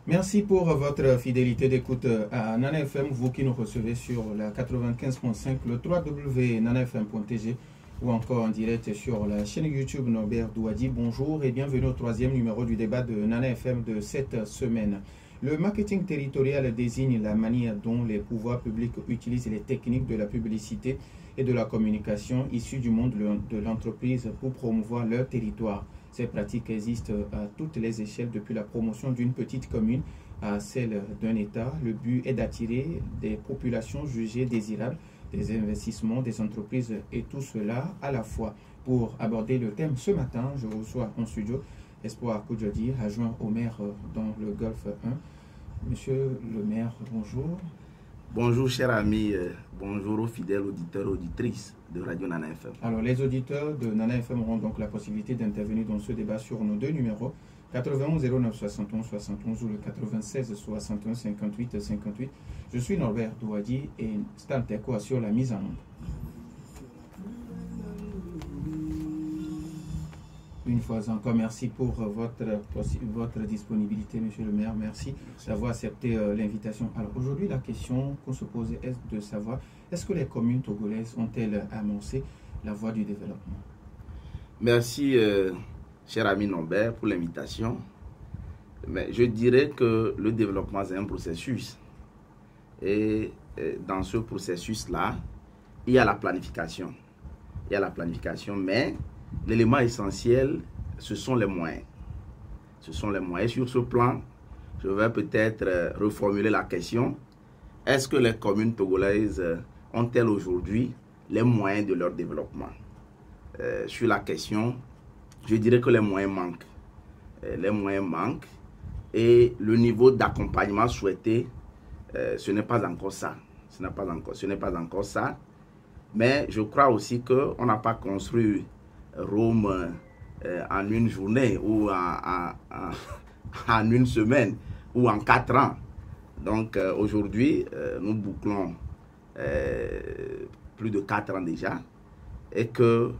Merci pour votre fidélité d'écoute à Nana FM, vous qui nous recevez sur la 95.5, le www.nanafm.tg ou encore en direct sur la chaîne YouTube Norbert Douadi. Bonjour et bienvenue au troisième numéro du débat de Nana FM de cette semaine. Le marketing territorial désigne la manière dont les pouvoirs publics utilisent les techniques de la publicité et de la communication issues du monde de l'entreprise pour promouvoir leur territoire. Ces pratiques existent à toutes les échelles, depuis la promotion d'une petite commune à celle d'un État. Le but est d'attirer des populations jugées désirables, des investissements, des entreprises et tout cela à la fois. Pour aborder le thème ce matin, je reçois en studio Espoir Koudjodi, adjoint au maire dans le Golfe 1. Monsieur le maire, bonjour. Bonjour cher ami, bonjour aux fidèles auditeurs et auditrices de Radio Nana FM. Alors les auditeurs de Nana FM auront donc la possibilité d'intervenir dans ce débat sur nos deux numéros, 91 09 71 71 ou le 96 61 58 58. Je suis Norbert Douadi et Stan Teko assure la mise en onde. Une fois encore, merci pour votre disponibilité, monsieur le maire. Merci d'avoir accepté l'invitation. Alors aujourd'hui, la question qu'on se pose est de savoir, est-ce que les communes togolaises ont-elles amorcé la voie du développement? Merci, cher ami Norbert, pour l'invitation. Mais je dirais que le développement, c'est un processus. Et dans ce processus-là, il y a la planification. Il y a la planification, mais l'élément essentiel, ce sont les moyens. Ce sont les moyens. Sur ce plan, je vais peut-être reformuler la question. Est-ce que les communes togolaises ont-elles aujourd'hui les moyens de leur développement? Sur la question, je dirais que les moyens manquent. Les moyens manquent et le niveau d'accompagnement souhaité, ce n'est pas encore ça. Ce n'est pas encore ça. Mais je crois aussi qu'on n'a pas construit Rome en une journée ou en une semaine ou en 4 ans. Donc aujourd'hui, nous bouclons plus de 4 ans déjà et que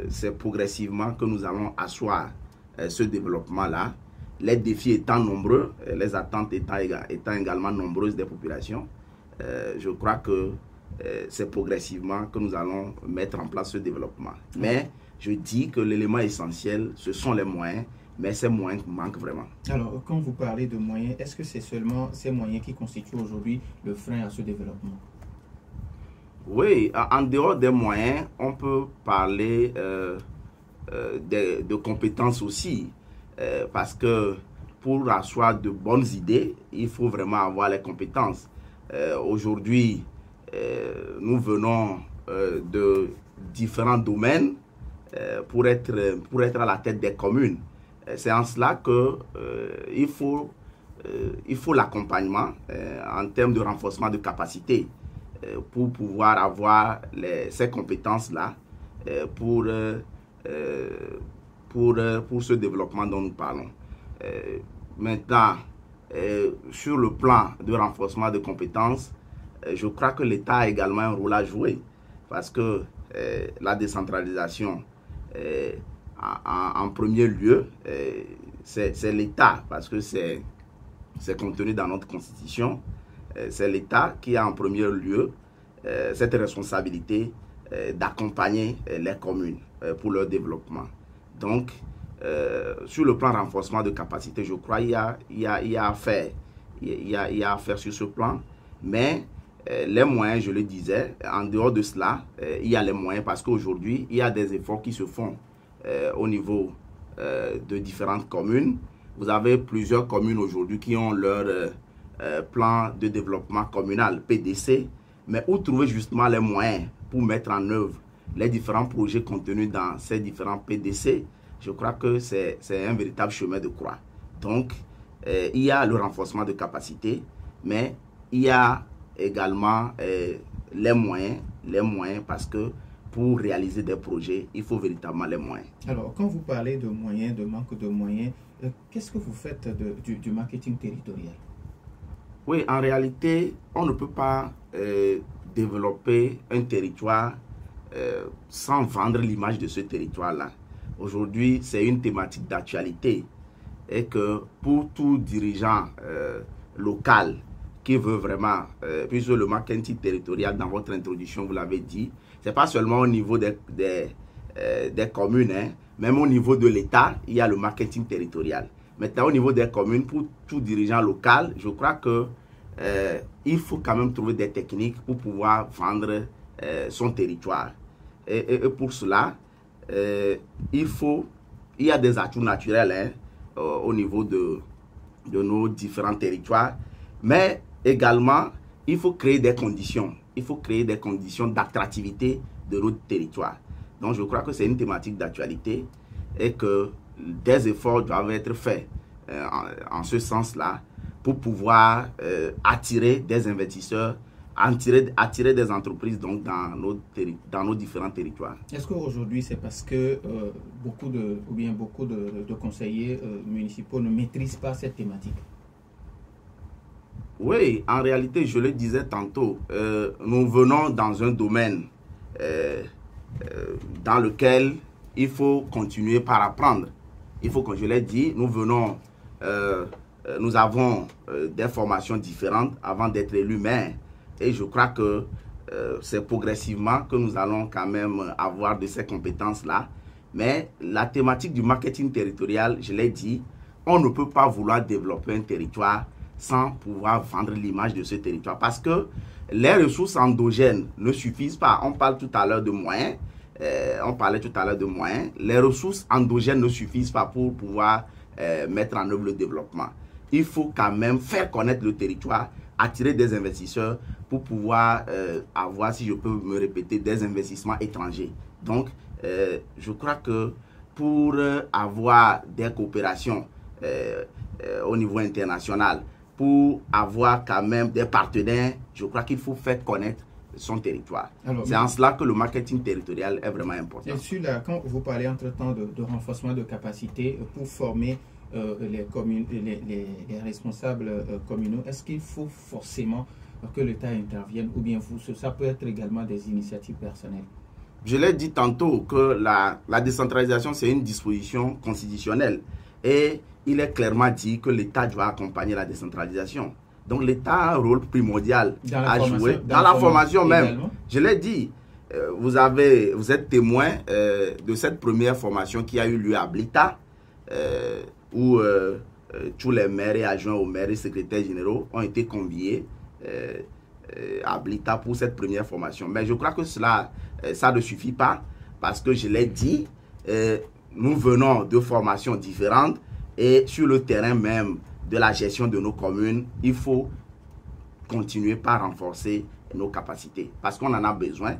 c'est progressivement que nous allons asseoir ce développement-là. Les défis étant nombreux, les attentes étant également nombreuses des populations, je crois que c'est progressivement que nous allons mettre en place ce développement. Mais je dis que l'élément essentiel, ce sont les moyens, mais ces moyens manquent vraiment. Alors, quand vous parlez de moyens, est-ce que c'est seulement ces moyens qui constituent aujourd'hui le frein à ce développement? Oui, en dehors des moyens, on peut parler de compétences aussi, parce que pour asseoir de bonnes idées, il faut vraiment avoir les compétences. Aujourd'hui, nous venons de différents domaines pour être à la tête des communes. C'est en cela que il faut l'accompagnement en termes de renforcement de capacité pour pouvoir avoir ces compétences-là pour ce développement dont nous parlons. Maintenant, sur le plan de renforcement de compétences, je crois que l'État a également un rôle à jouer parce que la décentralisation, en premier lieu, c'est l'État, parce que c'est contenu dans notre Constitution. C'est l'État qui a en premier lieu cette responsabilité d'accompagner les communes pour leur développement. Donc, sur le plan renforcement de capacité, je crois qu'il y a à faire. Il y a à faire sur ce plan, mais les moyens, je le disais, en dehors de cela, il y a les moyens parce qu'aujourd'hui, il y a des efforts qui se font au niveau de différentes communes. Vous avez plusieurs communes aujourd'hui qui ont leur plan de développement communal, PDC, mais où trouver justement les moyens pour mettre en œuvre les différents projets contenus dans ces différents PDC? Je crois que c'est un véritable chemin de croix. Donc, il y a le renforcement de capacité, mais il y a également les moyens parce que pour réaliser des projets, il faut véritablement les moyens. Alors, quand vous parlez de moyens, de manque de moyens, qu'est-ce que vous faites du marketing territorial? Oui, en réalité, on ne peut pas développer un territoire sans vendre l'image de ce territoire-là. Aujourd'hui, c'est une thématique d'actualité. est que pour tout dirigeant local qui veut vraiment, puisque le marketing territorial, dans votre introduction, vous l'avez dit, c'est pas seulement au niveau des communes, hein, même au niveau de l'État, il y a le marketing territorial. Maintenant, au niveau des communes, pour tout dirigeant local, je crois que il faut quand même trouver des techniques pour pouvoir vendre son territoire. Et pour cela, il y a des atouts naturels hein, au niveau de nos différents territoires, mais également, il faut créer des conditions. Il faut créer des conditions d'attractivité de notre territoire. Donc, je crois que c'est une thématique d'actualité et que des efforts doivent être faits en ce sens-là pour pouvoir attirer des investisseurs, attirer des entreprises donc, dans nos différents territoires. Est-ce qu'aujourd'hui, c'est parce que beaucoup de conseillers municipaux ne maîtrisent pas cette thématique? Oui, en réalité, je le disais tantôt, nous venons dans un domaine dans lequel il faut continuer par apprendre. Il faut que je l'ai dit, nous avons des formations différentes avant d'être élus maires. Et je crois que c'est progressivement que nous allons quand même avoir de ces compétences-là. Mais la thématique du marketing territorial, je l'ai dit, on ne peut pas vouloir développer un territoire sans pouvoir vendre l'image de ce territoire. Parce que les ressources endogènes ne suffisent pas. On parle tout à l'heure de moyens. On parlait tout à l'heure de moyens. Les ressources endogènes ne suffisent pas pour pouvoir mettre en œuvre le développement. Il faut quand même faire connaître le territoire, attirer des investisseurs pour pouvoir avoir, si je peux me répéter, des investissements étrangers. Donc, je crois que pour avoir des coopérations au niveau international, pour avoir quand même des partenaires, je crois qu'il faut faire connaître son territoire. C'est en cela que le marketing territorial est vraiment important. Bien sûr, là, quand vous parlez entre-temps de renforcement de capacité pour former les responsables communaux, est-ce qu'il faut forcément que l'État intervienne ou bien ça peut être également des initiatives personnelles? Je l'ai dit tantôt que la décentralisation, c'est une disposition constitutionnelle et il est clairement dit que l'État doit accompagner la décentralisation. Donc l'État a un rôle primordial à jouer dans la formation même. Également. Je l'ai dit, vous êtes témoin de cette première formation qui a eu lieu à Blita, où tous les maires et adjoints aux maires et secrétaires généraux ont été conviés à Blita pour cette première formation. Mais je crois que ça ne suffit pas parce que je l'ai dit, nous venons de formations différentes et sur le terrain même de la gestion de nos communes, il faut continuer par renforcer nos capacités parce qu'on en a besoin.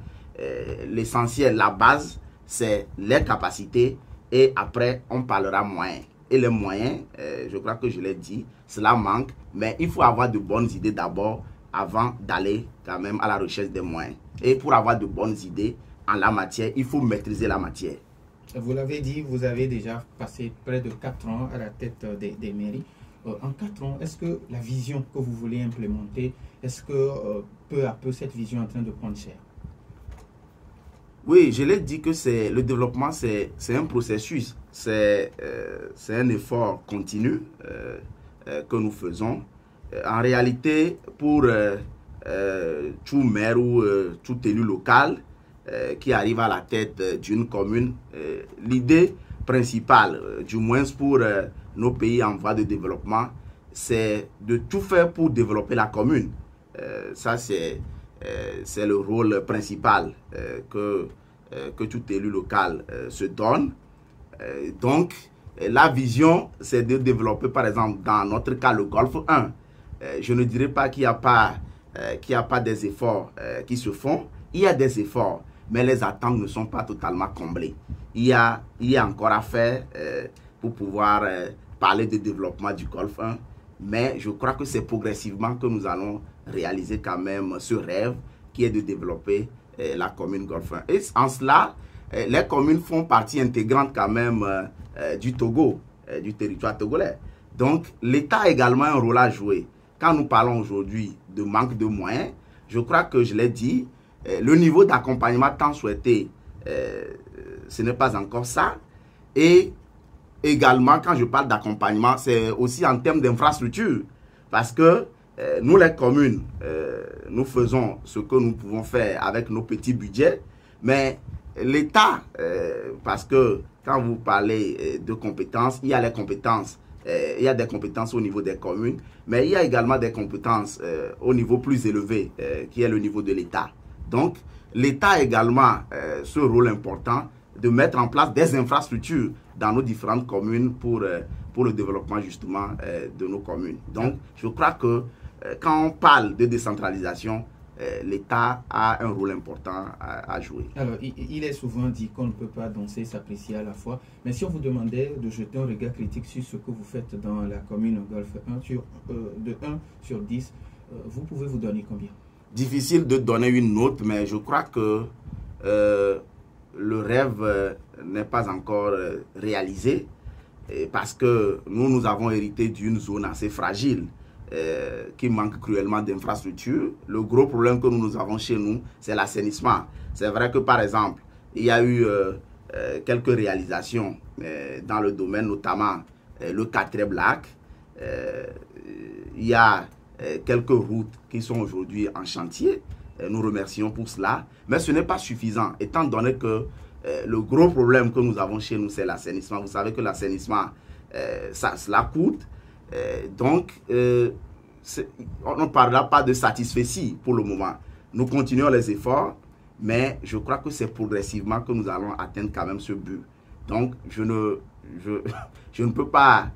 L'essentiel, la base, c'est les capacités et après, on parlera moyens. Et les moyens, je crois que je l'ai dit, cela manque, mais il faut avoir de bonnes idées d'abord avant d'aller quand même à la recherche des moyens. Et pour avoir de bonnes idées en la matière, il faut maîtriser la matière. Vous l'avez dit, vous avez déjà passé près de 4 ans à la tête des mairies. En 4 ans, est-ce que la vision que vous voulez implémenter, est-ce que peu à peu cette vision est en train de prendre cher? Oui, je l'ai dit que le développement, c'est un processus, c'est un effort continu que nous faisons. En réalité, pour tout maire ou tout élu local qui arrive à la tête d'une commune, l'idée principale, du moins pour nos pays en voie de développement, c'est de tout faire pour développer la commune. Ça, c'est le rôle principal que tout élu local se donne. Donc, la vision, c'est de développer, par exemple, dans notre cas, le Golfe 1. Je ne dirais pas qu'il n'y a pas des efforts qui se font. Il y a des efforts, mais les attentes ne sont pas totalement comblées. Il y a encore à faire pour pouvoir parler de développement du Golfe 1. Mais je crois que c'est progressivement que nous allons réaliser quand même ce rêve qui est de développer la commune Golfe 1. Et en cela, les communes font partie intégrante quand même du Togo, du territoire togolais. Donc, l'État a également un rôle à jouer. Quand nous parlons aujourd'hui de manque de moyens, je crois que je l'ai dit, le niveau d'accompagnement tant souhaité, ce n'est pas encore ça. Et également, quand je parle d'accompagnement, c'est aussi en termes d'infrastructure. Parce que nous, les communes, nous faisons ce que nous pouvons faire avec nos petits budgets, mais l'État, parce que quand vous parlez de compétences, il y a les compétences, il y a des compétences au niveau des communes, mais il y a également des compétences au niveau plus élevé, qui est le niveau de l'État. Donc, l'État a également ce rôle important de mettre en place des infrastructures dans nos différentes communes pour le développement justement de nos communes. Donc, je crois que quand on parle de décentralisation, l'État a un rôle important à jouer. Alors, il est souvent dit qu'on ne peut pas danser et s'apprécier à la fois. Mais si on vous demandait de jeter un regard critique sur ce que vous faites dans la commune Golfe 1, de 1 sur 10, vous pouvez vous donner combien? Difficile de donner une note, mais je crois que le rêve n'est pas encore réalisé parce que nous avons hérité d'une zone assez fragile qui manque cruellement d'infrastructures. Le gros problème que nous avons chez nous, c'est l'assainissement. C'est vrai que par exemple, il y a eu quelques réalisations dans le domaine, notamment le 4e lac. Il y a quelques routes qui sont aujourd'hui en chantier. Nous remercions pour cela. Mais ce n'est pas suffisant, étant donné que le gros problème que nous avons chez nous, c'est l'assainissement. Vous savez que l'assainissement, cela coûte. Donc, on ne parlera pas de satisfecit pour le moment. Nous continuons les efforts, mais je crois que c'est progressivement que nous allons atteindre quand même ce but. Donc, je ne peux pas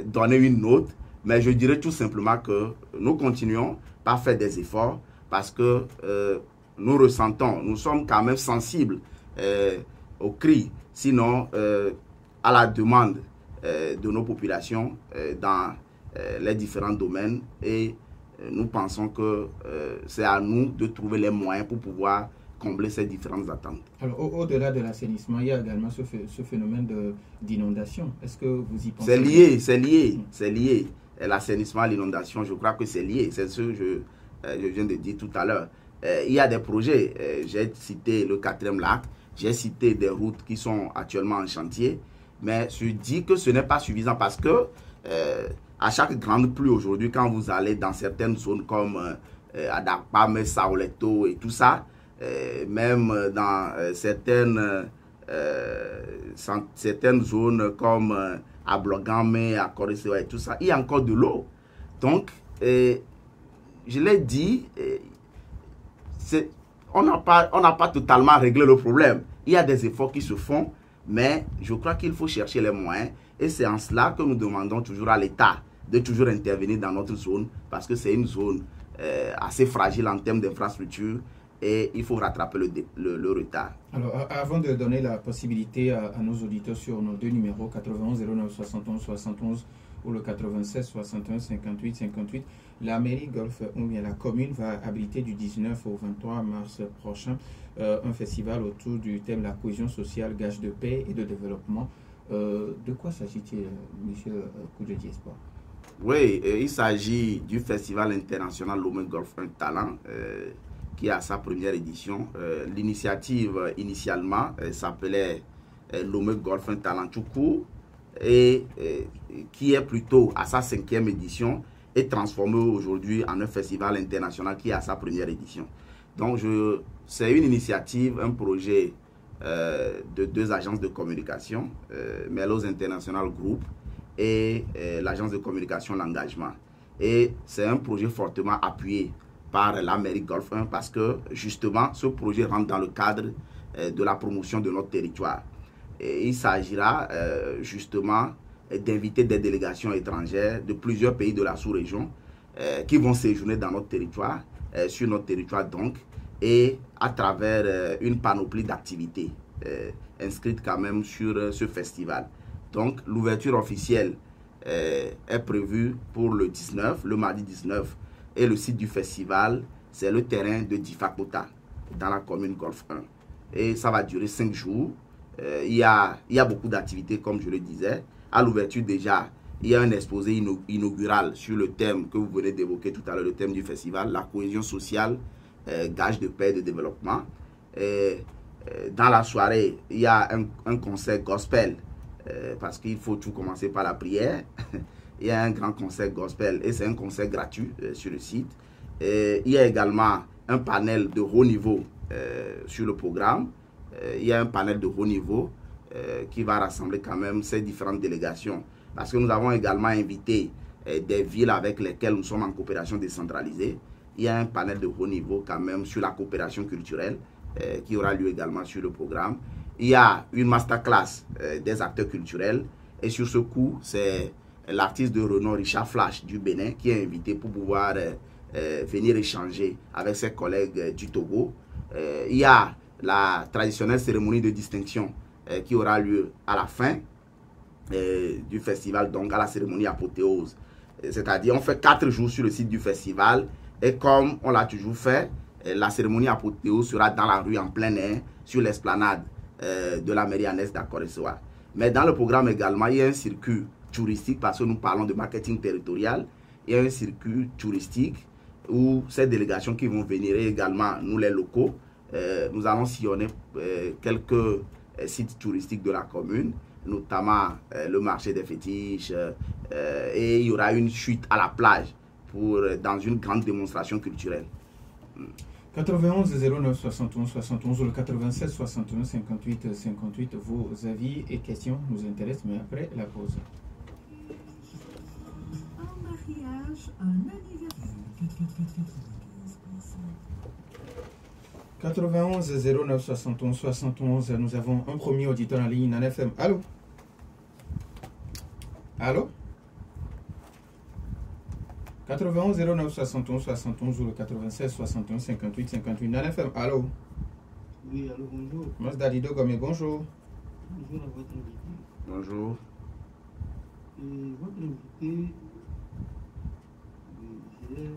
donner une note, mais je dirais tout simplement que nous continuons par faire des efforts parce que nous ressentons, nous sommes quand même sensibles aux cris, sinon à la demande de nos populations dans les différents domaines et nous pensons que c'est à nous de trouver les moyens pour pouvoir combler ces différentes attentes. Alors, au-delà de l'assainissement, il y a également ce phénomène d'inondation. Est-ce que vous y pensez? C'est lié. L'assainissement, l'inondation, je crois que c'est lié. C'est ce que je viens de dire tout à l'heure. Il y a des projets. J'ai cité le 4e lac. J'ai cité des routes qui sont actuellement en chantier. Mais je dis que ce n'est pas suffisant parce que à chaque grande pluie aujourd'hui, quand vous allez dans certaines zones comme Adapame, Saoleto et tout ça, même dans certaines zones comme à Blogame, à Koresewa et tout ça, il y a encore de l'eau. Donc, je l'ai dit, on n'a pas totalement réglé le problème. Il y a des efforts qui se font, mais je crois qu'il faut chercher les moyens. Et c'est en cela que nous demandons toujours à l'État de toujours intervenir dans notre zone, parce que c'est une zone assez fragile en termes d'infrastructure et il faut rattraper le retard. Alors, avant de donner la possibilité à nos auditeurs sur nos deux numéros, 91 09 71 71 ou le 96 61 58 58, la mairie Golfe 1, bien la commune, va abriter du 19 au 23 mars prochain un festival autour du thème la cohésion sociale, gage de paix et de développement. De quoi s'agit-il, M. Koudjedi Espoir? Oui, il s'agit du Festival international Lomé Golfe 1 Talent qui a sa première édition. L'initiative initialement s'appelait Lomé Golfe 1 Talent tout court et qui est plutôt à sa 5e édition et transformé aujourd'hui en un festival international qui a sa première édition. Donc c'est une initiative, un projet de 2 agences de communication, Melos International Group et l'agence de communication L'Engagement. Et c'est un projet fortement appuyé par la mairie Golfe 1 parce que justement ce projet rentre dans le cadre de la promotion de notre territoire. Et il s'agira justement d'inviter des délégations étrangères de plusieurs pays de la sous-région qui vont séjourner dans notre territoire, sur notre territoire donc, et à travers une panoplie d'activités inscrites quand même sur ce festival. Donc l'ouverture officielle est prévue pour le 19, le mardi 19, et le site du festival, c'est le terrain de Difakota, dans la commune Golfe 1. Et ça va durer 5 jours. Il y a beaucoup d'activités, comme je le disais. À l'ouverture déjà, il y a un exposé inaugural sur le thème que vous venez d'évoquer tout à l'heure, le thème du festival, la cohésion sociale, gage de paix et de développement. Dans la soirée, il y a un concert gospel parce qu'il faut tout commencer par la prière. Il y a un grand concert gospel et c'est un concert gratuit sur le site. Et il y a également un panel de haut niveau sur le programme. Il y a un panel de haut niveau qui va rassembler quand même ces différentes délégations. Parce que nous avons également invité des villes avec lesquelles nous sommes en coopération décentralisée. Il y a un panel de haut niveau quand même sur la coopération culturelle qui aura lieu également sur le programme. Il y a une masterclass des acteurs culturels. Et sur ce coup, c'est l'artiste de renom Richard Flash du Bénin qui est invité pour pouvoir venir échanger avec ses collègues du Togo. Il y a la traditionnelle cérémonie de distinction qui aura lieu à la fin du festival, donc à la cérémonie apothéose. C'est-à-dire, on fait 4 jours sur le site du festival et comme on l'a toujours fait, la cérémonie apothéose sera dans la rue en plein air sur l'esplanade de la mairie annexe d'Akoresoa. Mais dans le programme également, il y a un circuit touristique parce que nous parlons de marketing territorial. Il y a un circuit touristique où ces délégations qui vont venir et également nous les locaux, nous allons sillonner quelques sites touristiques de la commune, notamment le marché des fétiches et il y aura une chute à la plage dans une grande démonstration culturelle. 91 09 71 71 ou le 96 61 58 58, vos avis et questions nous intéressent, mais après la pause. Un mariage, un anniversaire. 91 09 71 71, nous avons un premier auditeur en ligne, Nana FM. Allô? Allô? 91 09 71 71 ou le 96 61 58 58, Nana FM. Allô? Oui, allô, bonjour. Mazda Dido Gomé, bonjour. Bonjour à votre invité. Bonjour. Votre invité, j'ai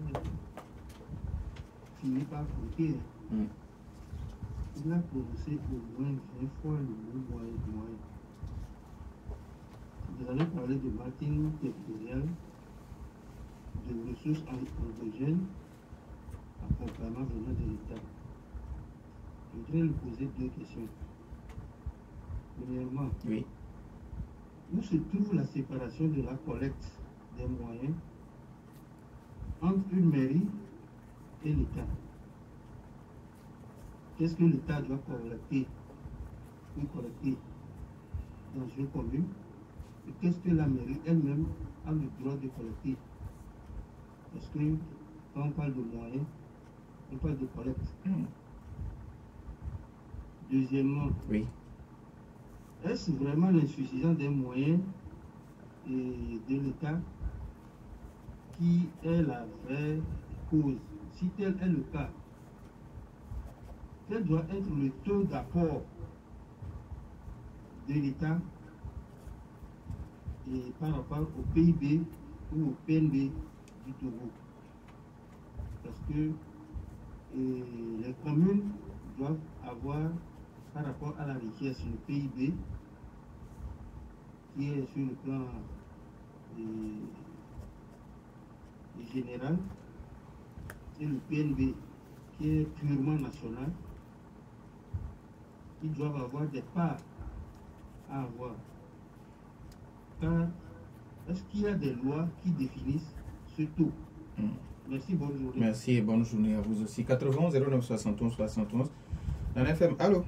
fini par compter. Il a prononcé au moins 20 fois le mot moyen. Vous allez parler de marketing territorial, de ressources endogènes, accompagnement venant de l'État. Je voudrais lui poser 2 questions. Premièrement, Oui. où se trouve la séparation de la collecte des moyens entre une mairie et l'État? Qu'est-ce que l'État doit collecter dans une commune et qu'est-ce que la mairie elle-même a le droit de collecter? Parce que quand on parle de moyens, on parle de collecte. Deuxièmement, Oui. est-ce vraiment l'insuffisance des moyens de l'État qui est la vraie cause? Si tel est le cas, quel doit être le taux d'apport de l'État par rapport au PIB ou au PNB du Togo? Parce que les communes doivent avoir, par rapport à la richesse, le PIB qui est sur le plan général et le PNB qui est purement national. Ils doivent avoir des parts à avoir. Car est-ce qu'il y a des lois qui définissent ce taux? Merci, bonne journée. Merci et bonne journée à vous aussi. 91 09 71 71. Nana FM, allô?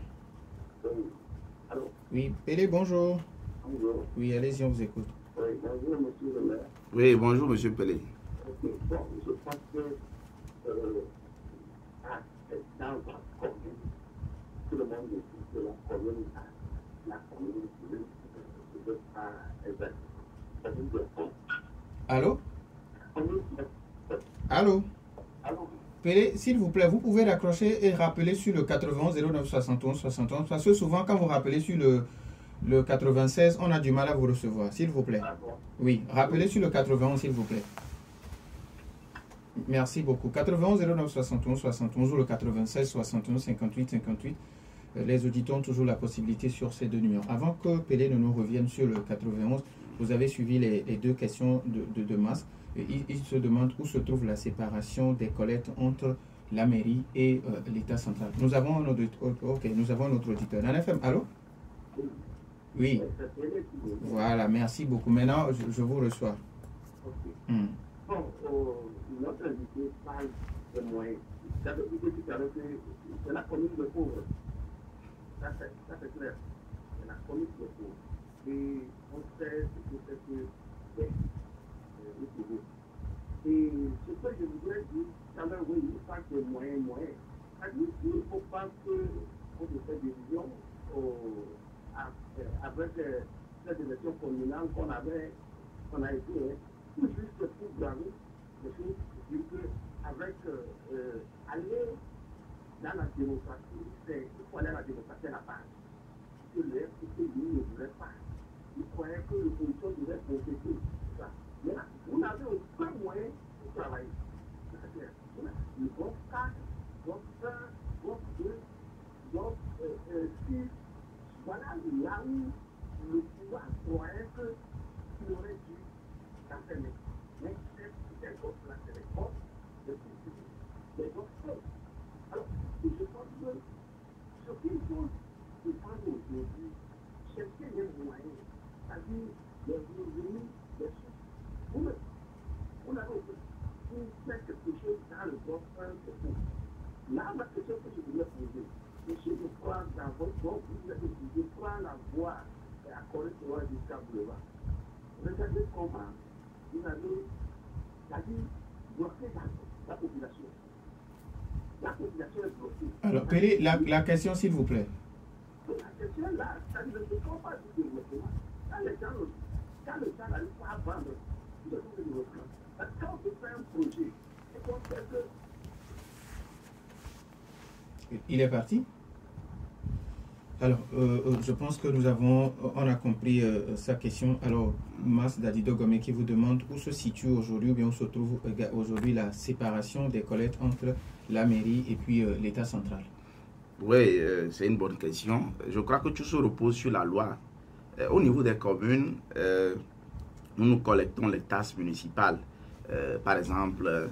Allô? Oui, Pélé, bonjour. Bonjour. Oui, allez-y, on vous écoute. Oui, bonjour, monsieur le maire. Oui, bonjour, monsieur Pelé. Bon, je pense que dans la commune, tout le monde dit que la commune ne peut pas être. Allô? Allô? Allô? Pélé, s'il vous plaît, vous pouvez raccrocher et rappeler sur le 91 09 71 71 parce que souvent quand vous rappelez sur le 96, on a du mal à vous recevoir, s'il vous plaît. Oui, rappelez sur le 91, s'il vous plaît. Merci beaucoup. 91 09 71 71 ou le 96 61 58 58. Les auditeurs ont toujours la possibilité sur ces 2 numéros. Avant que Pélé ne nous revienne sur le 91, vous avez suivi les 2 questions de masse. Il se demande où se trouve la séparation des collectes entre la mairie et l'État central. Nous avons un autre auditeur. Nana FM, allô? Oui. Voilà, merci beaucoup. Maintenant, je vous reçois. Ok. Bon, notre invité parle de moyens. J'avais dit tout à l'heure que c'est la commune de pauvres. Ça c'est clair. C'est la commune de pauvres. Et on sait ce que c'est que le Togo. Et ce que je voudrais dire, quand même, oui, il parle de moyens. C'est-à-dire qu'il ne faut pas qu'on se fait des visions avec cette élection communale qu'on a été, tout juste pour graver des choses, dire qu'avec aller dans la démocratie, il faut aller à la démocratie à la base. Que le FPC ne voulait pas. Il croyait que l'opposition devait compléter ça. Mais là, vous n'avez aucun moyen de travailler. Le bloc 4, bloc 1, bloc 2, bloc 6, voilà là où le pouvoir croyait qu'il aurait dû s'enfermer. Mais c'est comme là, c'est les forces de sécurité. Les forces. Alors, je pense que ce qu'il faut défendre aujourd'hui, chercher les moyens, c'est-à-dire les revenus, les sources. On a aussi pour faire quelque chose dans le bloc 1, c'est tout. Là, la question que je voulais poser, c'est si je crois dans votre bloc, je prends la voie à Corée-Toa jusqu'à Boulevard. Regardez comment vous avez, c'est-à-dire, bloqué la population. La population est bloquée. Alors, quelle est la question, s'il vous plaît? La question là, c'est-à-dire, ne faut pas du développement. Quand les gens n'arrivent pas à vendre, ils ont du développement. Parce que quand on fait un projet, et qu'on fait que... Il est parti? Alors, je pense que on a compris sa question. Alors, Mas Dadido Gomé qui vous demande où se situe aujourd'hui, ou bien où se trouve aujourd'hui la séparation des collectes entre la mairie et puis l'État central. Oui, c'est une bonne question. Je crois que tout se repose sur la loi. Au niveau des communes, nous collectons les taxes municipales. Par exemple,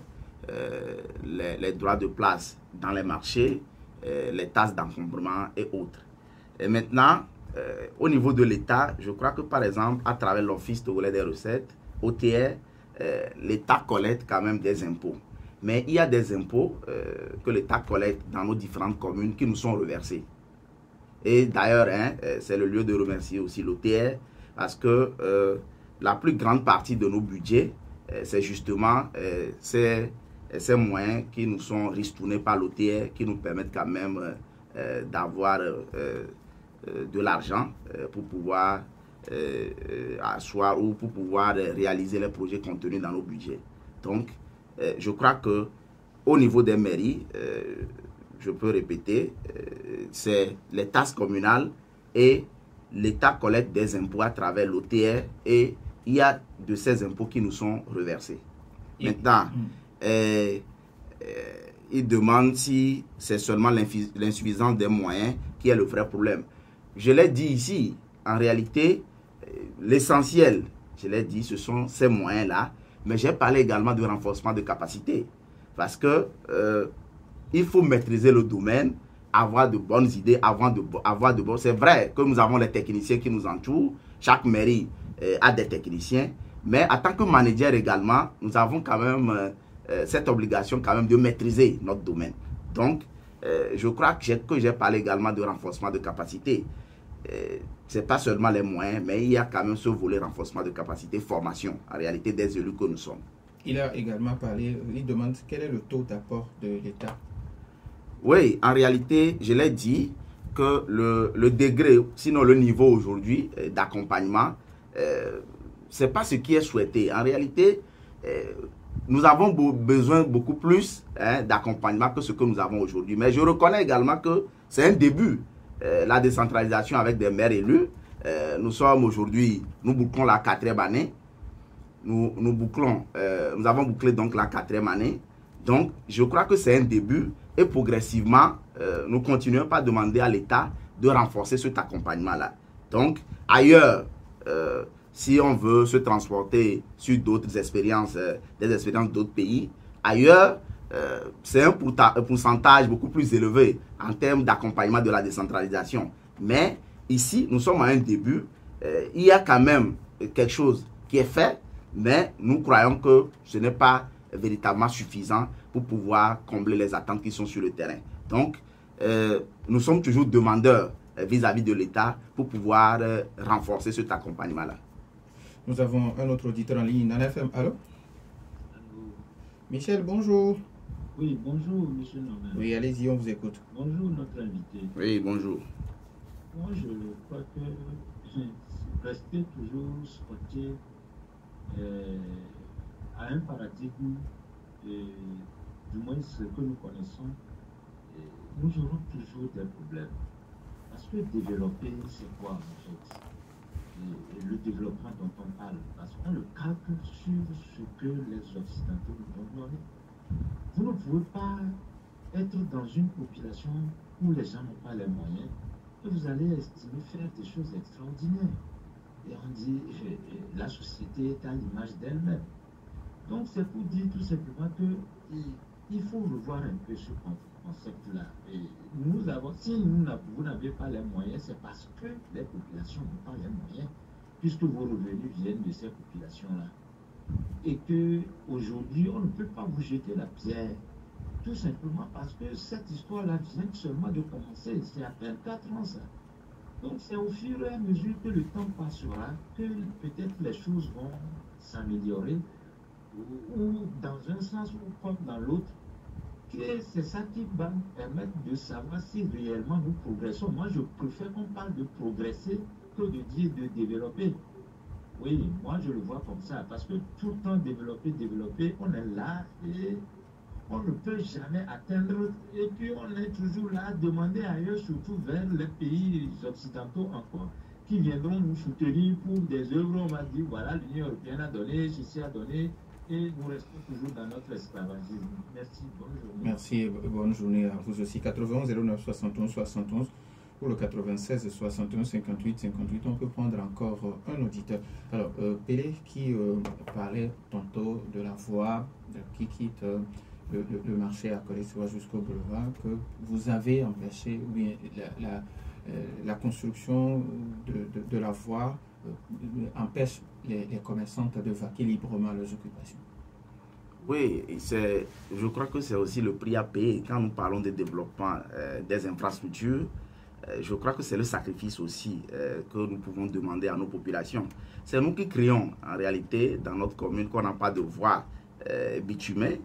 les droits de place dans les marchés, les taxes d'encombrement et autres. Et maintenant, au niveau de l'État, je crois que par exemple, à travers l'Office togolais des recettes, OTR, l'État collecte quand même des impôts. Mais il y a des impôts que l'État collecte dans nos différentes communes qui nous sont reversés. Et d'ailleurs, c'est le lieu de remercier aussi l'OTR parce que la plus grande partie de nos budgets, c'est justement ces moyens qui nous sont ristournés par l'OTR qui nous permettent quand même d'avoir de l'argent pour pouvoir asseoir ou pour pouvoir réaliser les projets contenus dans nos budgets. Donc, je crois que au niveau des mairies, je peux répéter, c'est les taxes communales et l'État collecte des impôts à travers l'OTR et il y a de ces impôts qui nous sont reversés. Maintenant, il demande si c'est seulement l'insuffisance des moyens qui est le vrai problème. Je l'ai dit ici, en réalité, l'essentiel, je l'ai dit, ce sont ces moyens-là, mais j'ai parlé également de renforcement de capacité. Parce que il faut maîtriser le domaine, avoir de bonnes idées, avoir de bonnes... C'est vrai que nous avons les techniciens qui nous entourent, chaque mairie a des techniciens, mais en tant que manager également, nous avons quand même cette obligation quand même de maîtriser notre domaine. Donc, je crois que j'ai parlé également de renforcement de capacité. Ce n'est pas seulement les moyens, mais il y a quand même ce volet renforcement de capacité, formation, en réalité des élus que nous sommes. Il a également parlé, il demande quel est le taux d'apport de l'État. Oui, en réalité, je l'ai dit que le degré, sinon le niveau aujourd'hui d'accompagnement, ce n'est pas ce qui est souhaité. En réalité, nous avons besoin beaucoup plus d'accompagnement que ce que nous avons aujourd'hui. Mais je reconnais également que c'est un début. La décentralisation avec des maires élus. Nous sommes aujourd'hui, nous bouclons la 4e année. Nous avons bouclé donc la 4e année. Donc, je crois que c'est un début et progressivement, nous continuons pas à demander à l'État de renforcer cet accompagnement-là. Donc, ailleurs, si on veut se transporter sur d'autres expériences, des expériences d'autres pays, ailleurs, c'est un pourcentage beaucoup plus élevé en termes d'accompagnement de la décentralisation. Mais ici, nous sommes à un début. Il y a quand même quelque chose qui est fait, mais nous croyons que ce n'est pas véritablement suffisant pour pouvoir combler les attentes qui sont sur le terrain. Donc, nous sommes toujours demandeurs vis-à-vis de l'État pour pouvoir renforcer cet accompagnement-là. Nous avons un autre auditeur en ligne, Nana FM. Allô? Michel, bonjour. Oui, bonjour, monsieur Norman. Oui, allez-y, on vous écoute. Bonjour, notre invité. Oui, bonjour. Moi, je crois que rester toujours scotché à un paradigme, du moins ce que nous connaissons, nous aurons toujours des problèmes. Parce que développer, c'est quoi en fait? Et le développement dont on parle, parce qu'on le calque sur ce que les Occidentaux nous ont donné. Vous ne pouvez pas être dans une population où les gens n'ont pas les moyens et vous allez estimer faire des choses extraordinaires. Et on dit la société est à l'image d'elle-même. Donc c'est pour dire tout simplement qu'il faut revoir un peu ce concept-là. Et nous avons, si vous n'avez pas les moyens, c'est parce que les populations n'ont pas les moyens, puisque vos revenus viennent de ces populations-là. Et qu'aujourd'hui, on ne peut pas vous jeter la pierre, tout simplement parce que cette histoire-là vient seulement de commencer. C'est à peine 4 ans, ça. Donc c'est au fur et à mesure que le temps passera que peut-être les choses vont s'améliorer, ou dans un sens ou comme dans l'autre, que c'est ça qui va nous permettre de savoir si réellement nous progressons. Moi, je préfère qu'on parle de progresser que de dire de développer. Oui, moi je le vois comme ça, parce que tout le temps développer, on est là et on ne peut jamais atteindre, et puis on est toujours là à demander ailleurs, surtout vers les pays occidentaux encore, qui viendront nous soutenir pour des œuvres. On va dire, voilà, l'Union européenne a donné, ceci a donné, et nous restons toujours dans notre esclavagisme. Merci, bonne journée. Merci, bonne journée à vous aussi. 91 09 71 71 pour le 96 61 58 58. On peut prendre encore un auditeur. Alors, Pelé qui parlait tantôt de la voie qui quitte le marché à Koleswa jusqu'au boulevard, que vous avez empêché, ou bien la construction de la voie empêche les commerçantes de vaquer librement leurs occupations. Oui, je crois que c'est aussi le prix à payer. Quand nous parlons de développement des infrastructures, je crois que c'est le sacrifice aussi que nous pouvons demander à nos populations. C'est nous qui créons en réalité dans notre commune qu'on n'a pas de voie bitumée.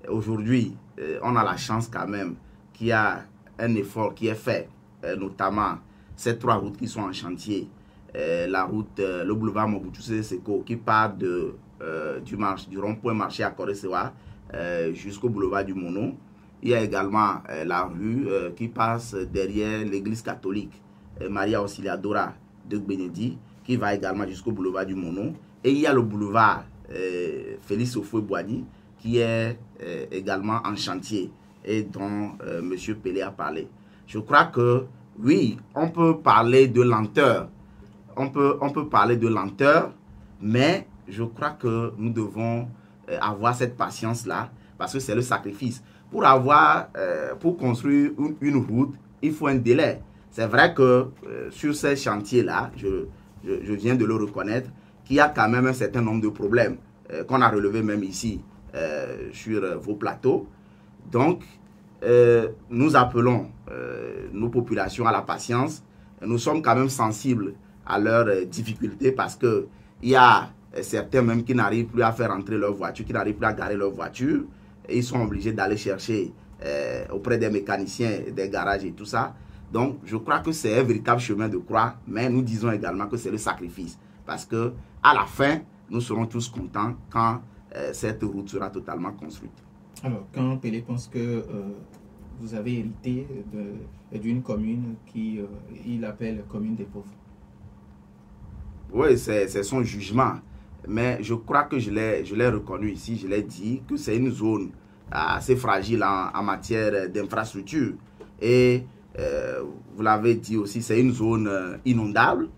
Aujourd'hui, on a la chance quand même qu'il y a un effort qui est fait, notamment ces 3 routes qui sont en chantier. La route, le boulevard Mobutu Sese Seko qui part du rond-point marché à Koleswa jusqu'au boulevard du Mono. Il y a également la rue qui passe derrière l'église catholique Maria Auxiliadora de Benedi, qui va également jusqu'au boulevard du Mono. Et il y a le boulevard Félix Houphouët-Boigny qui est également en chantier et dont M. Pelé a parlé. Je crois que oui, on peut parler de lenteur. On peut parler de lenteur, mais je crois que nous devons avoir cette patience-là parce que c'est le sacrifice. Pour construire une route, il faut un délai. C'est vrai que sur ces chantiers-là, je viens de le reconnaître, qu'il y a quand même un certain nombre de problèmes qu'on a relevés même ici sur vos plateaux. Donc, nous appelons nos populations à la patience. Nous sommes quand même sensibles à leurs difficultés parce qu'il y a certains même qui n'arrivent plus à faire entrer leur voiture, qui n'arrivent plus à garer leur voiture. Et ils sont obligés d'aller chercher auprès des mécaniciens, des garages et tout ça. Donc, je crois que c'est un véritable chemin de croix, mais nous disons également que c'est le sacrifice. Parce que à la fin, nous serons tous contents quand cette route sera totalement construite. Alors, quand Pelé pense que vous avez hérité d'une commune qu'il appelle commune des pauvres. Oui, c'est son jugement. Mais je crois que je l'ai reconnu ici, je l'ai dit, que c'est une zone assez fragile en matière d'infrastructure. Et vous l'avez dit aussi, c'est une zone inondable.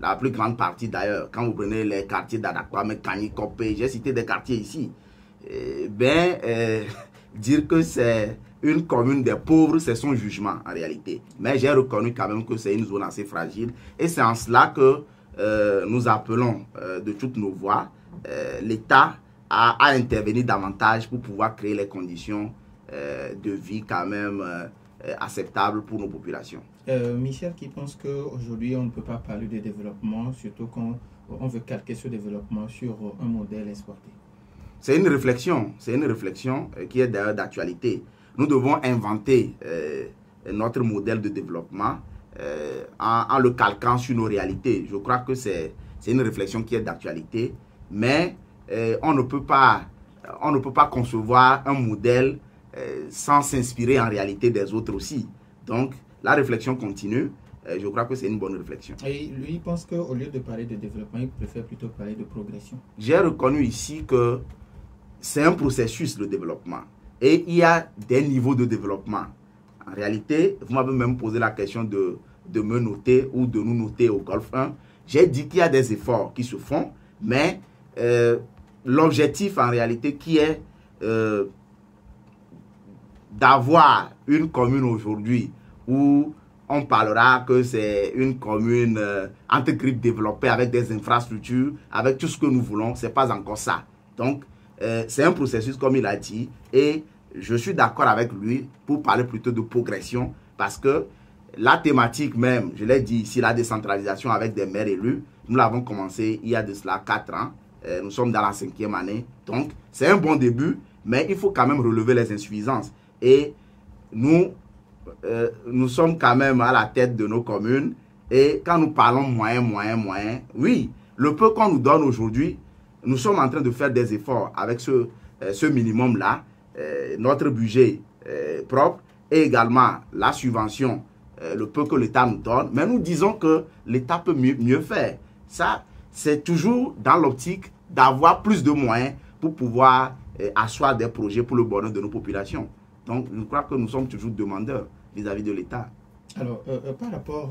La plus grande partie d'ailleurs, quand vous prenez les quartiers d'Adakwame, Kani, Kopé, j'ai cité des quartiers ici. Dire que c'est une commune des pauvres, c'est son jugement en réalité. Mais j'ai reconnu quand même que c'est une zone assez fragile. Et c'est en cela que nous appelons de toutes nos voix l'État à intervenir davantage pour pouvoir créer les conditions de vie quand même acceptables pour nos populations. Michel qui pense qu'aujourd'hui on ne peut pas parler de développement, surtout quand on veut calquer ce développement sur un modèle exporté. C'est une réflexion qui est d'ailleurs d'actualité. Nous devons inventer notre modèle de développement en le calquant sur nos réalités. Je crois que c'est une réflexion qui est d'actualité, mais on ne peut pas concevoir un modèle sans s'inspirer en réalité des autres aussi. Donc, la réflexion continue. Je crois que c'est une bonne réflexion. Et lui, il pense qu'au lieu de parler de développement, il préfère plutôt parler de progression. J'ai reconnu ici que c'est un processus de développement. Et il y a des niveaux de développement. En réalité, vous m'avez même posé la question de me noter ou de nous noter au Golfe 1. J'ai dit qu'il y a des efforts qui se font, mais l'objectif en réalité qui est d'avoir une commune aujourd'hui où on parlera que c'est une commune entre grippes développée avec des infrastructures, avec tout ce que nous voulons, ce n'est pas encore ça. Donc, c'est un processus comme il a dit et je suis d'accord avec lui pour parler plutôt de progression parce que la thématique même, je l'ai dit ici, la décentralisation avec des maires élus, nous l'avons commencé il y a de cela 4 ans. Nous sommes dans la 5e année. Donc, c'est un bon début, mais il faut quand même relever les insuffisances. Et nous sommes quand même à la tête de nos communes. Et quand nous parlons moyen, oui, le peu qu'on nous donne aujourd'hui, nous sommes en train de faire des efforts avec ce minimum-là, notre budget propre et également la subvention, le peu que l'État nous donne. Mais nous disons que l'État peut mieux faire. Ça, c'est toujours dans l'optique d'avoir plus de moyens pour pouvoir asseoir des projets pour le bonheur de nos populations. Donc, je crois que nous sommes toujours demandeurs vis-à-vis de l'État. Alors, par rapport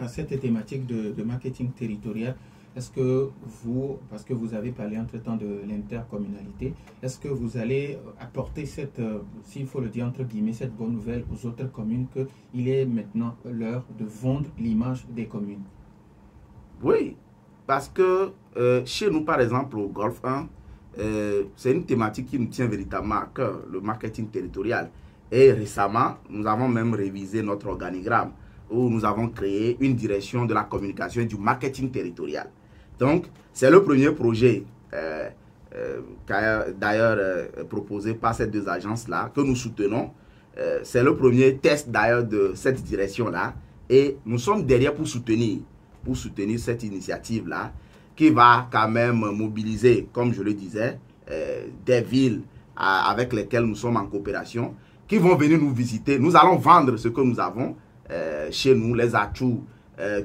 à cette thématique de marketing territorial, est-ce que vous, parce que vous avez parlé entre-temps de l'intercommunalité, est-ce que vous allez apporter cette, s'il faut le dire entre guillemets, cette bonne nouvelle aux autres communes qu'il est maintenant l'heure de vendre l'image des communes? Oui, parce que chez nous, par exemple, au Golfe 1, c'est une thématique qui nous tient véritablement à cœur, le marketing territorial. Et récemment, nous avons même révisé notre organigramme où nous avons créé une direction de la communication et du marketing territorial. Donc, c'est le premier projet d'ailleurs proposé par ces deux agences-là que nous soutenons. C'est le premier test d'ailleurs de cette direction-là et nous sommes derrière pour soutenir cette initiative-là qui va quand même mobiliser, comme je le disais, des villes avec lesquelles nous sommes en coopération, qui vont venir nous visiter. Nous allons vendre ce que nous avons chez nous, les atouts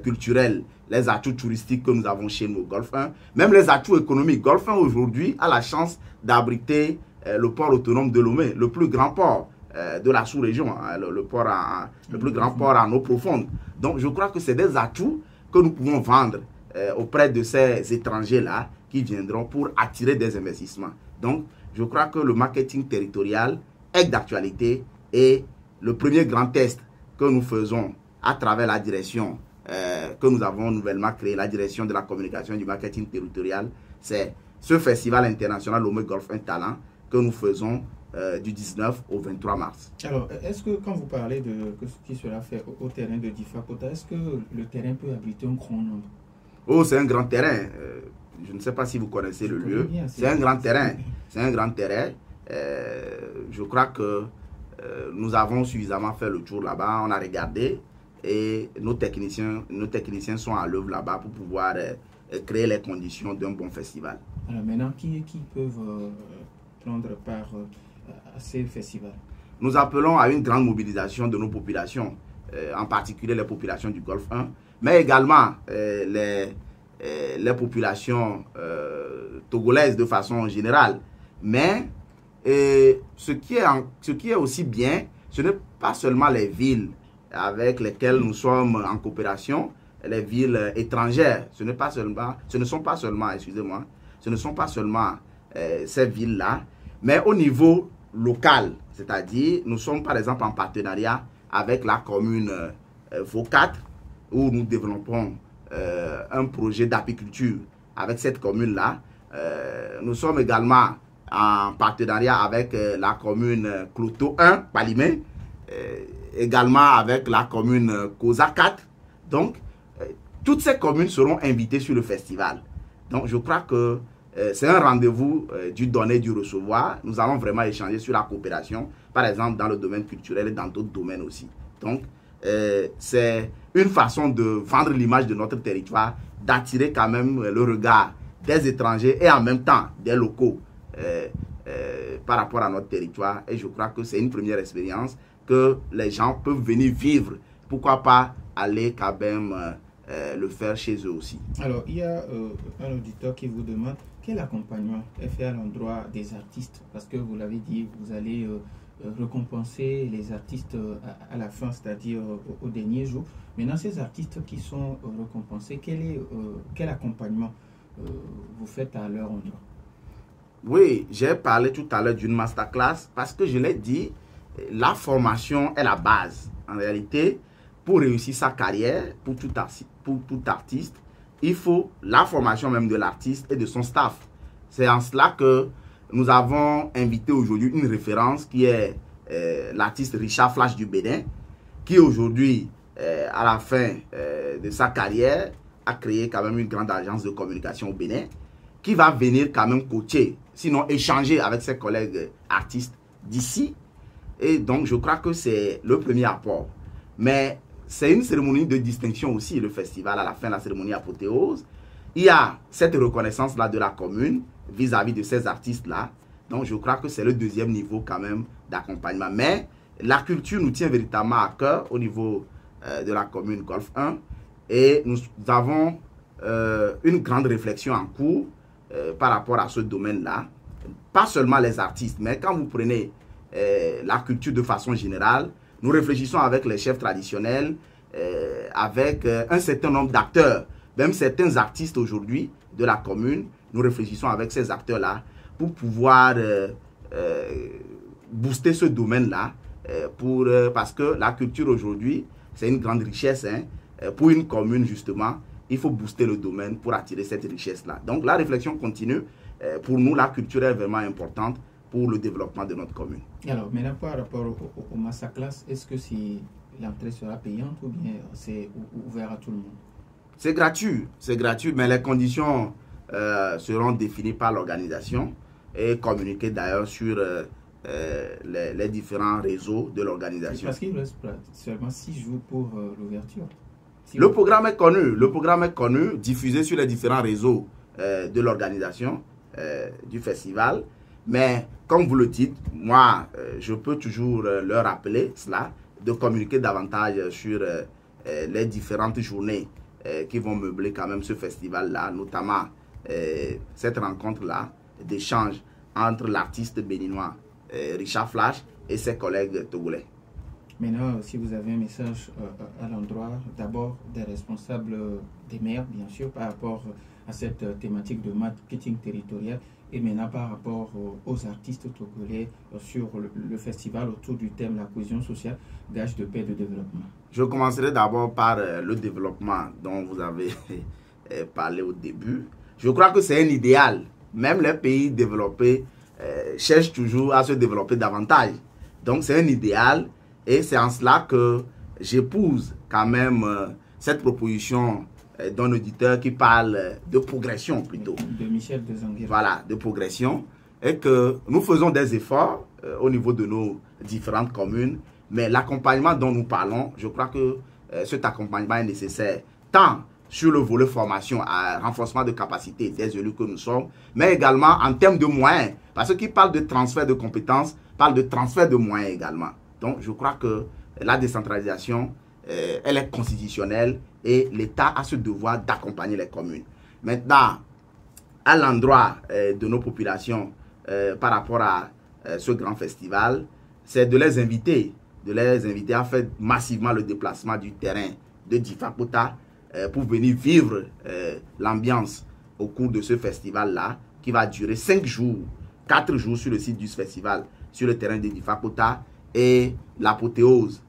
culturels, les atouts touristiques que nous avons chez nous au Golfe 1, même les atouts économiques. Golfe 1 aujourd'hui a la chance d'abriter le port autonome de Lomé, le plus grand port de la sous-région, hein, le plus grand port en eau profonde. Donc je crois que c'est des atouts que nous pouvons vendre auprès de ces étrangers-là qui viendront pour attirer des investissements. Donc, je crois que le marketing territorial est d'actualité et le premier grand test que nous faisons à travers la direction que nous avons nouvellement créée, la direction de la communication et du marketing territorial, c'est ce festival international Lomé Golfe 1 Talent que nous faisons du 19 au 23 mars. Alors, est-ce que quand vous parlez de ce qui sera fait au terrain de Difakota, est-ce que le terrain peut abriter un grand nombre? Oh, c'est un grand terrain. Je ne sais pas si vous connaissez le lieu. C'est un grand terrain. C'est un grand terrain. Je crois que nous avons suffisamment fait le tour là-bas. On a regardé et nos techniciens sont à l'œuvre là-bas pour pouvoir créer les conditions d'un bon festival. Alors maintenant, qui peuvent prendre part à ces festivals? Nous appelons à une grande mobilisation de nos populations, en particulier les populations du Golfe 1, mais également les populations togolaises de façon générale. Mais ce qui est aussi bien, ce n'est pas seulement les villes avec lesquelles nous sommes en coopération, les villes étrangères. Ce ne sont pas seulement ces villes-là, mais au niveau locales, c'est-à-dire nous sommes par exemple en partenariat avec la commune Vaux4 où nous développons un projet d'apiculture avec cette commune-là. Nous sommes également en partenariat avec la commune Cloto 1, Palimé, également avec la commune Cosa 4. Donc, toutes ces communes seront invitées sur le festival. Donc, je crois que c'est un rendez-vous du donner et du recevoir. Nous allons vraiment échanger sur la coopération, par exemple dans le domaine culturel et dans d'autres domaines aussi. Donc, c'est une façon de vendre l'image de notre territoire, d'attirer quand même le regard des étrangers et en même temps des locaux par rapport à notre territoire. Et je crois que c'est une première expérience que les gens peuvent venir vivre. Pourquoi pas aller quand même le faire chez eux aussi. Alors, il y a un auditeur qui vous demande quel accompagnement est fait à l'endroit des artistes, parce que vous l'avez dit, vous allez récompenser les artistes à la fin, c'est-à-dire au dernier jour. Maintenant, ces artistes qui sont récompensés, quel accompagnement vous faites à leur endroit? Oui, j'ai parlé tout à l'heure d'une masterclass parce que je l'ai dit, la formation est la base. En réalité, pour réussir sa carrière, pour tout artiste, il faut la formation même de l'artiste et de son staff. C'est en cela que nous avons invité aujourd'hui une référence qui est l'artiste Richard Flash du Bénin, qui aujourd'hui, à la fin de sa carrière, a créé quand même une grande agence de communication au Bénin, qui va venir quand même coacher, sinon échanger avec ses collègues artistes d'ici. Et donc, je crois que c'est le premier apport. Mais c'est une cérémonie de distinction aussi, le festival, à la fin de la cérémonie apothéose. Il y a cette reconnaissance-là de la commune vis-à-vis de ces artistes-là. Donc, je crois que c'est le deuxième niveau quand même d'accompagnement. Mais la culture nous tient véritablement à cœur au niveau de la commune Golfe 1. Et nous avons une grande réflexion en cours par rapport à ce domaine-là. Pas seulement les artistes, mais quand vous prenez la culture de façon générale, nous réfléchissons avec les chefs traditionnels, avec un certain nombre d'acteurs, même certains artistes aujourd'hui de la commune. Nous réfléchissons avec ces acteurs-là pour pouvoir booster ce domaine-là, parce que la culture aujourd'hui, c'est une grande richesse. Hein. Pour une commune, justement, il faut booster le domaine pour attirer cette richesse-là. Donc, la réflexion continue. Pour nous, la culture est vraiment importante pour le développement de notre commune. Alors, maintenant, par rapport au masterclass, est-ce que l'entrée sera payante ou bien c'est ouvert à tout le monde? C'est gratuit, mais les conditions seront définies par l'organisation et communiquées d'ailleurs sur les différents réseaux de l'organisation. Parce qu'il reste seulement 6 jours pour l'ouverture. Le programme est connu, diffusé sur les différents réseaux de l'organisation du festival. Mais comme vous le dites, moi, je peux toujours leur rappeler cela, de communiquer davantage sur les différentes journées qui vont meubler quand même ce festival-là, notamment cette rencontre-là d'échange entre l'artiste béninois Richard Flash et ses collègues togolais. Maintenant, si vous avez un message à l'endroit, d'abord des responsables des maires, bien sûr, par rapport à cette thématique de marketing territorial, et maintenant par rapport aux artistes togolais sur le festival autour du thème la cohésion sociale, gage de paix et de développement. Je commencerai d'abord par le développement dont vous avez parlé au début. Je crois que c'est un idéal. Même les pays développés cherchent toujours à se développer davantage. Donc c'est un idéal. Et c'est en cela que j'épouse quand même cette proposition d'un auditeur qui parle de progression plutôt. De Michel Desanguet. Voilà, de progression. Et que nous faisons des efforts au niveau de nos différentes communes. Mais l'accompagnement dont nous parlons, je crois que cet accompagnement est nécessaire. Tant sur le volet formation, à renforcement de capacité des élus que nous sommes, mais également en termes de moyens. Parce que qui parle de transfert de compétences, parle de transfert de moyens également. Donc, je crois que la décentralisation, elle est constitutionnelle et l'État a ce devoir d'accompagner les communes. Maintenant, à l'endroit de nos populations par rapport à ce grand festival, c'est de les inviter à faire massivement le déplacement du terrain de Difakota pour venir vivre l'ambiance au cours de ce festival-là qui va durer 5 jours 4 jours sur le site du festival, sur le terrain de Difakota, et l'apothéose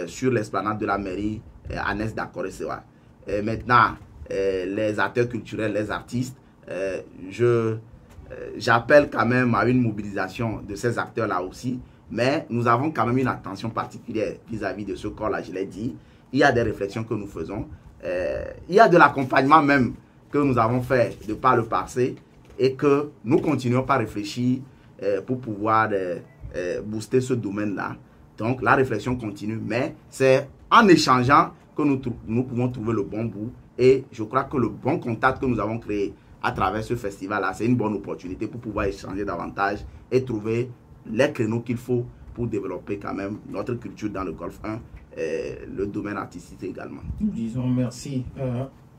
sur l'esplanade de la mairie à Nes d'Akoresewa. Maintenant, les acteurs culturels, les artistes, j'appelle quand même à une mobilisation de ces acteurs-là aussi, mais nous avons quand même une attention particulière vis-à-vis de ce corps-là, je l'ai dit. Il y a des réflexions que nous faisons, il y a de l'accompagnement même que nous avons fait de par le passé et que nous continuons par réfléchir pour pouvoir booster ce domaine-là. Donc la réflexion continue, mais c'est en échangeant que nous pouvons trouver le bon bout, et je crois que le bon contact que nous avons créé à travers ce festival-là, c'est une bonne opportunité pour pouvoir échanger davantage et trouver les créneaux qu'il faut pour développer quand même notre culture dans le Golfe 1, le domaine artistique également. Nous disons merci,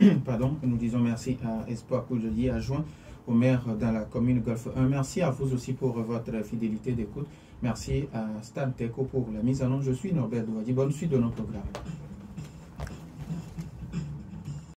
nous disons merci à Espoir Koudjoli, adjoint au maire dans la commune Golfe 1. Merci à vous aussi pour votre fidélité d'écoute. Merci à Stan Teko pour la mise en onde. Je suis Norbert Douadi. Bonne suite de nos programmes.